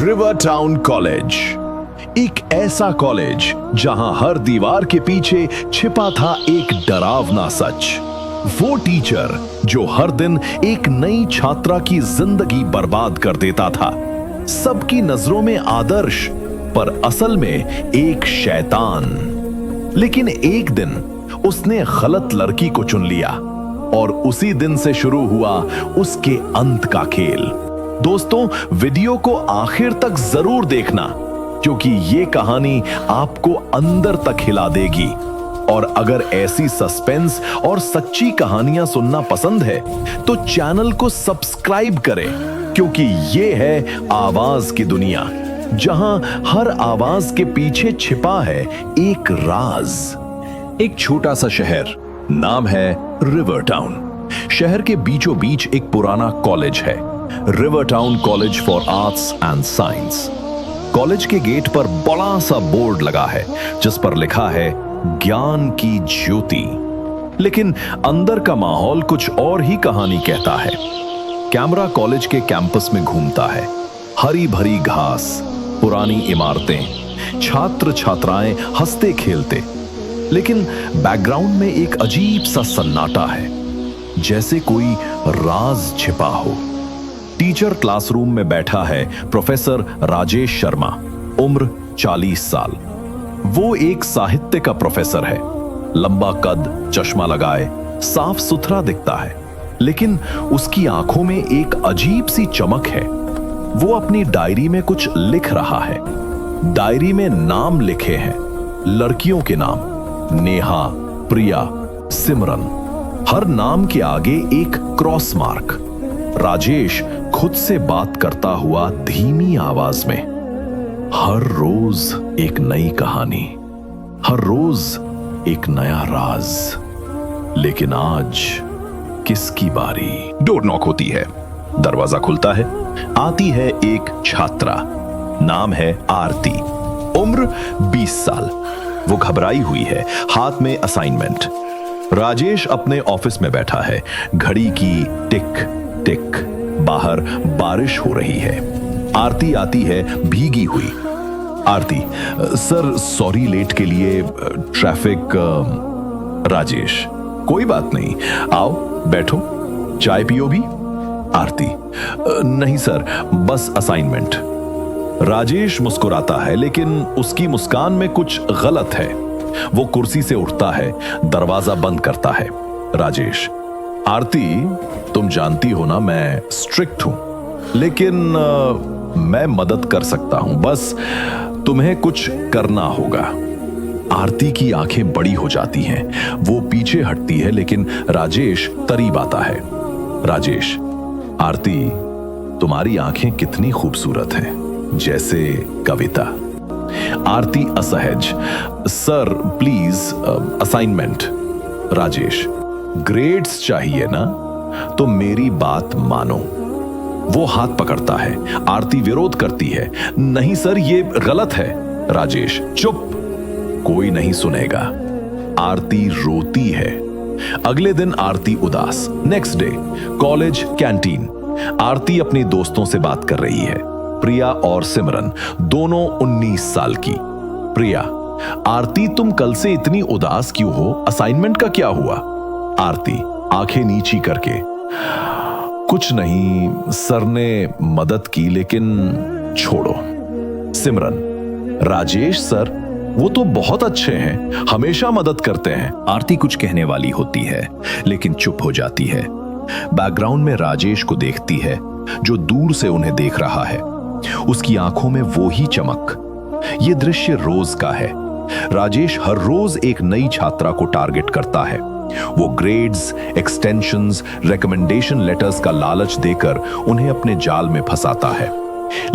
River town college, एक ऐसा college जहां हर दीवार के पीछे छिपा था एक डरावना सच। वो टीचर जो हर दिन एक नई छात्रा की जिंदगी बर्बाद कर देता था। सबकी नजरों में आदर्श, पर असल में एक शैतान। लेकिन एक दिन उसने गलत लड़की को चुन लिया और उसी दिन से शुरू हुआ उसके अंत का खेल। दोस्तों, वीडियो को आखिर तक जरूर देखना, क्योंकि ये कहानी आपको अंदर तक हिला देगी। और अगर ऐसी सस्पेंस और सच्ची कहानियां सुनना पसंद है तो चैनल को सब्सक्राइब करें, क्योंकि ये है आवाज की दुनिया, जहां हर आवाज के पीछे छिपा है एक राज। एक छोटा सा शहर, नाम है रिवर टाउन। शहर के बीचों बीच एक पुराना कॉलेज है, river town college for arts and science. College के गेट पर बड़ा सा बोर्ड लगा है जिस पर लिखा है ज्ञान की ज्योति। लेकिन अंदर का माहौल कुछ और ही कहानी कहता है। कैमरा कॉलेज के कैंपस में घूमता है। हरी भरी घास, पुरानी इमारतें, छात्र छात्राएं हंसते खेलते। लेकिन बैकग्राउंड में एक अजीब सा सन्नाटा है, जैसे कोई राज छिपा हो। टीचर क्लासरूम में बैठा है, प्रोफेसर राजेश शर्मा, उम्र 40 साल। वो एक साहित्य का प्रोफेसर है। लंबा कद, चश्मा लगाए, साफ सुथरा दिखता है। लेकिन उसकी आंखों में एक अजीब सी चमक है। वो अपनी डायरी में कुछ लिख रहा है। डायरी में नाम लिखे हैं, लड़कियों के नाम, नेहा, प्रिया, सिमरन। हर नाम के आगे एक क्रॉस मार्क। राजेश खुद से बात करता हुआ धीमी आवाज में, हर रोज एक नई कहानी, हर रोज एक नया राज। लेकिन आज किसकी बारी? डोर नॉक होती है, दरवाजा खुलता है। आती है एक छात्रा, नाम है आरती, उम्र 20 साल। वो घबराई हुई है, हाथ में असाइनमेंट। राजेश अपने ऑफिस में बैठा है, घड़ी की टिक टिक। बाहर बारिश हो रही है। आरती आती है भीगी हुई। आरती, सर सॉरी लेट के लिए, ट्रैफिक। राजेश, कोई बात नहीं, आओ बैठो, चाय पियो भी। आरती, नहीं सर, बस असाइनमेंट। राजेश मुस्कुराता है, लेकिन उसकी मुस्कान में कुछ गलत है। वो कुर्सी से उठता है, दरवाजा बंद करता है। राजेश, आरती, तुम जानती हो ना मैं स्ट्रिक्ट हूं, लेकिन मैं मदद कर सकता हूं, बस तुम्हें कुछ करना होगा। आरती की आंखें बड़ी हो जाती हैं। वो पीछे हटती है, लेकिन राजेश करीब आता है। राजेश, आरती, तुम्हारी आंखें कितनी खूबसूरत हैं, जैसे कविता। आरती असहज, sir please assignment. Rajesh, grades चाहिए ना, तो मेरी बात मानो। वो हाथ पकड़ता है। आरती विरोध करती है, नहीं सर ये गलत है। राजेश, चुप, कोई नहीं सुनेगा। आरती रोती है। अगले दिन आरती उदास। Next day, college canteen. Aarti अपनी दोस्तों से बात कर रही है, प्रिया और सिमरन, दोनों 19 साल की। प्रिया, आरती तुम कल से इतनी उदास क्यों हो, असाइनमेंट का क्या हुआ? आरती आंखें नीची करके, कुछ नहीं, सर ने मदद की, लेकिन छोड़ो। सिमरन, राजेश सर वो तो बहुत अच्छे हैं, हमेशा मदद करते हैं। आरती कुछ कहने वाली होती है, लेकिन चुप हो जाती है। बैकग्राउंड में राजेश को देखती है, जो दूर से उन्हें देख रहा है। उसकी आंखों में वो ही चमक। ये दृश्य रोज का है। राजेश हर रोज एक नई छात्रा को टारगेट करता है। वो ग्रेड्स, एक्सटेंशंस, रिकमेंडेशन लेटर्स का लालच देकर उन्हें अपने जाल में फंसाता है।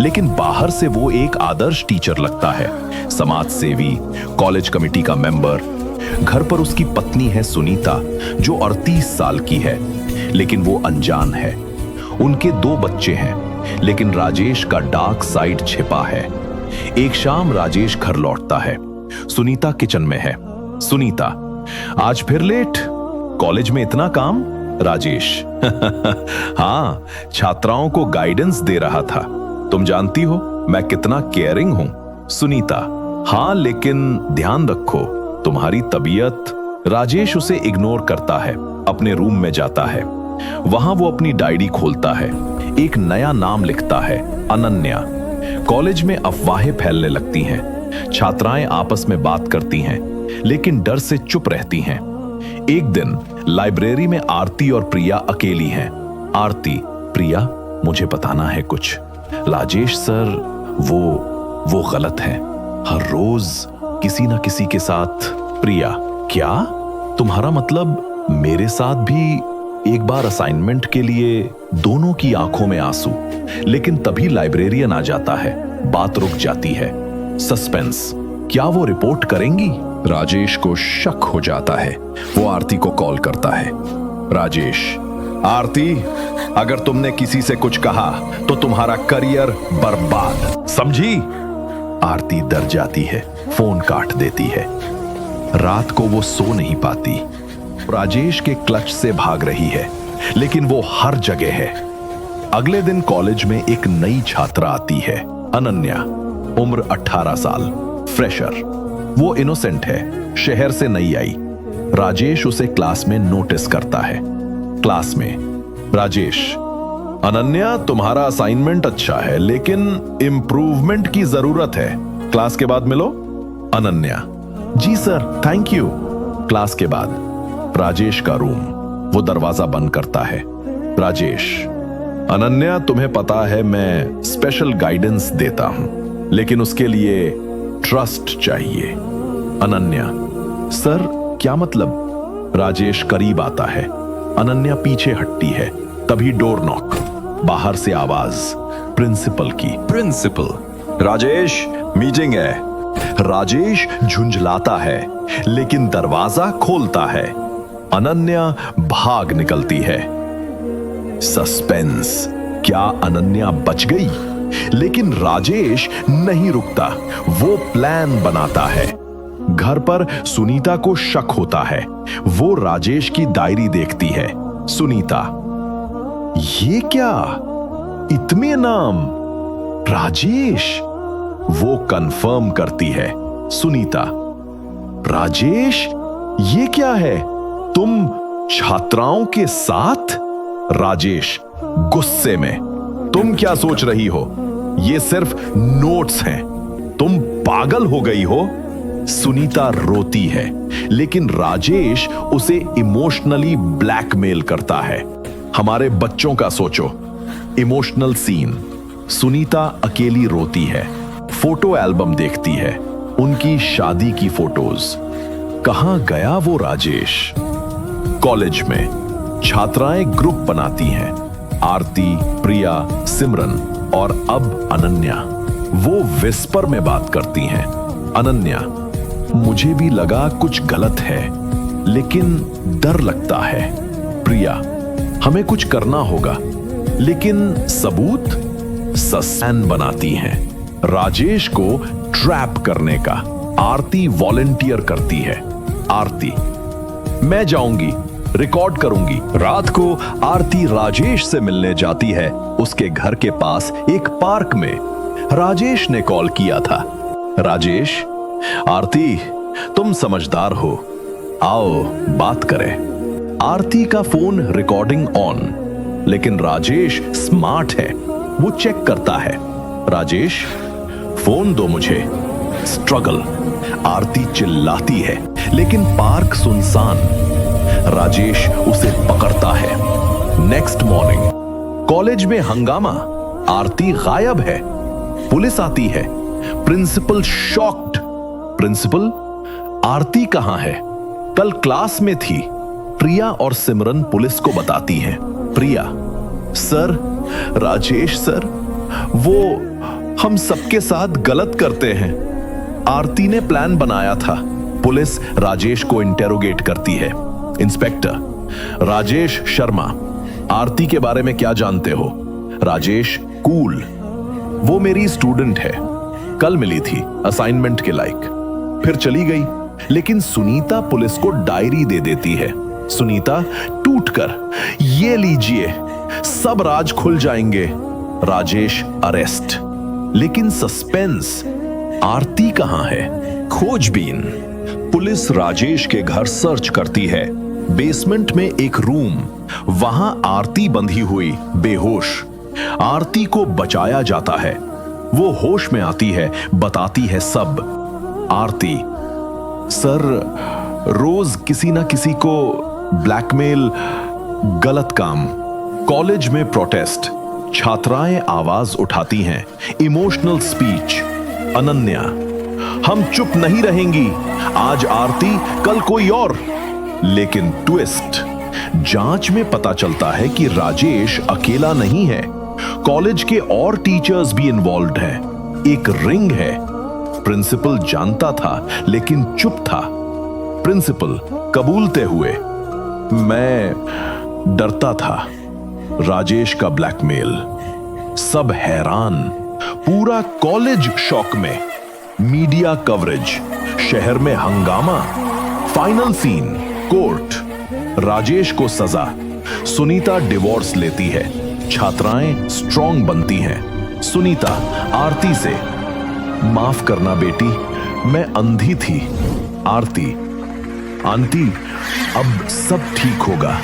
लेकिन बाहर से वो एक आदर्श टीचर लगता है, समाज सेवी, कॉलेज कमेटी का मेंबर। घर पर उसकी पत्नी है सुनीता, जो 38 साल की है, लेकिन वो अनजान है। उनके 2 बच्चे हैं, लेकिन राजेश का डार्क साइड छिपा है। एक शाम राजेश घर लौटता है। सुनीता किचन में है। सुनीता, आज फिर लेट, कॉलेज में इतना काम? राजेश, हाँ, छात्राओं को गाइडेंस दे रहा था, तुम जानती हो मैं कितना केयरिंग हूं। सुनीता, हाँ लेकिन ध्यान रखो तुम्हारी तबीयत। राजेश उसे इग्नोर करता है, अपने रूम में जाता है। वहां वो अपनी डायरी खोलता है, एक नया नाम लिखता है, अनन्या। कॉलेज में अफवाहें फैलने लगती हैं। छात्राएं आपस में बात करती हैं, लेकिन डर से चुप रहती हैं। एक दिन लाइब्रेरी में आरती और प्रिया अकेली हैं। आरती, प्रिया मुझे बताना है कुछ। राजेश सर वो गलत है, हर रोज किसी ना किसी के साथ। प्रिया, क्या तुम्हारा मतलब मेरे साथ भी एक बार असाइनमेंट के लिए? दोनों की आंखों में आंसू। लेकिन तभी लाइब्रेरियन आ जाता है, बात रुक जाती है। सस्पेंस, क्या वो रिपोर्ट करेंगी? राजेश को शक हो जाता है। वो आरती को कॉल करता है। राजेश, आरती, अगर तुमने किसी से कुछ कहा तो तुम्हारा करियर बर्बाद, समझी? आरती डर जाती है, फोन काट देती है। रात को वो सो नहीं पाती। राजेश के क्लच से भाग रही है, लेकिन वो हर जगह है। अगले दिन कॉलेज में एक नई छात्रा आती है, अनन्या, उम्र 18 साल, फ्रेशर। वो इनोसेंट है, शहर से नई आई। राजेश उसे क्लास में नोटिस करता है। क्लास में राजेश, अनन्या तुम्हारा असाइनमेंट अच्छा है, लेकिन इंप्रूवमेंट की जरूरत है। क्लास के बाद मिलो। अनन्या, जी सर, थैंक यू। क्लास के बाद राजेश का रूम। वो दरवाजा बंद करता है। राजेश, अनन्या तुम्हें पता है मैं स्पेशल गाइडेंस देता हूं, लेकिन उसके लिए ट्रस्ट चाहिए। अनन्या, सर क्या मतलब? राजेश करीब आता है। अनन्या पीछे हटती है। तभी डोर नॉक। बाहर से आवाज, प्रिंसिपल की। प्रिंसिपल, राजेश मीटिंग है। राजेश झुंझलाता है, लेकिन दरवाजा खोलता है। अनन्या भाग निकलती है। सस्पेंस, क्या अनन्या बच गई? लेकिन राजेश नहीं रुकता, वो प्लान बनाता है। घर पर सुनीता को शक होता है। वो राजेश की डायरी देखती है। सुनीता, ये क्या, इतने नाम? राजेश, वो कंफर्म करती है। सुनीता, राजेश, ये क्या है? तुम छात्राओं के साथ? राजेश गुस्से में, तुम क्या सोच रही हो? ये सिर्फ नोट्स हैं। तुम पागल हो गई हो? सुनीता रोती है, लेकिन राजेश उसे इमोशनली ब्लैकमेल करता है। हमारे बच्चों का सोचो। Emotional scene. सुनीता अकेली रोती है। फोटो एल्बम देखती है, उनकी शादी की फोटोज। कहां गया वो राजेश? कॉलेज में छात्राएं ग्रुप बनाती हैं। आरती, प्रिया, सिमरन और अब अनन्या। वो विस्पर में बात करती हैं। अनन्या, मुझे भी लगा कुछ गलत है, लेकिन डर लगता है। प्रिया, हमें कुछ करना होगा, लेकिन सबूत? सस्पेंस बनाती हैं राजेश को ट्रैप करने का। आरती वॉलंटियर करती है। आरती, मैं जाऊंगी, रिकॉर्ड करूंगी। रात को आरती राजेश से मिलने जाती है। उसके घर के पास एक पार्क में राजेश ने कॉल किया था। राजेश, आरती तुम समझदार हो, आओ बात करें। आरती का फोन रिकॉर्डिंग ऑन, लेकिन राजेश स्मार्ट है, वो चेक करता है। राजेश, फोन दो मुझे। स्ट्रगल। आरती चिल्लाती है, लेकिन पार्क सुनसान। राजेश उसे पकड़ता है। नेक्स्ट मॉर्निंग कॉलेज में हंगामा। आरती गायब है। पुलिस आती है। Principal shocked. प्रिंसिपल, आरती कहां है? कल क्लास में थी। प्रिया और सिमरन पुलिस को बताती हैं। प्रिया, सर, राजेश सर, वो हम सबके साथ गलत करते हैं। आरती ने प्लान बनाया था। पुलिस राजेश को इंटेरोगेट करती है। इंस्पेक्टर, राजेश शर्मा, आरती के बारे में क्या जानते हो? राजेश, कूल, वो मेरी स्टूडेंट है, कल मिली थी असाइनमेंट के लायक, फिर चली गई। लेकिन सुनीता पुलिस को डायरी दे देती है। सुनीता टूटकर, ये लीजिए, सब राज खुल जाएंगे। राजेश अरेस्ट। लेकिन सस्पेंस, आरती कहां है? खोजबीन, पुलिस राजेश के घर सर्च करती है। बेसमेंट में एक रूम, वहां आरती बंधी हुई बेहोश। आरती को बचाया जाता है, वो होश में आती है, बताती है सब। आरती, सर रोज किसी ना किसी को ब्लैकमेल, गलत काम। कॉलेज में प्रोटेस्ट, छात्राएं आवाज उठाती हैं। इमोशनल स्पीच, अनन्या, हम चुप नहीं रहेंगी, आज आरती कल कोई और। लेकिन ट्विस्ट, जांच में पता चलता है कि राजेश अकेला नहीं है, कॉलेज के और टीचर्स भी इन्वॉल्व्ड हैं। एक रिंग है। प्रिंसिपल जानता था लेकिन चुप था। प्रिंसिपल कबूलते हुए, मैं डरता था, राजेश का ब्लैकमेल। सब हैरान, पूरा कॉलेज शॉक में। मीडिया कवरेज, शहर में हंगामा। फाइनल सीन, कोर्ट, राजेश को सजा। सुनीता डिवोर्स लेती है, छात्राएं स्ट्रांग बनती हैं। सुनीता आरती से, माफ करना बेटी, मैं अंधी थी। आरती, आंटी अब सब ठीक होगा।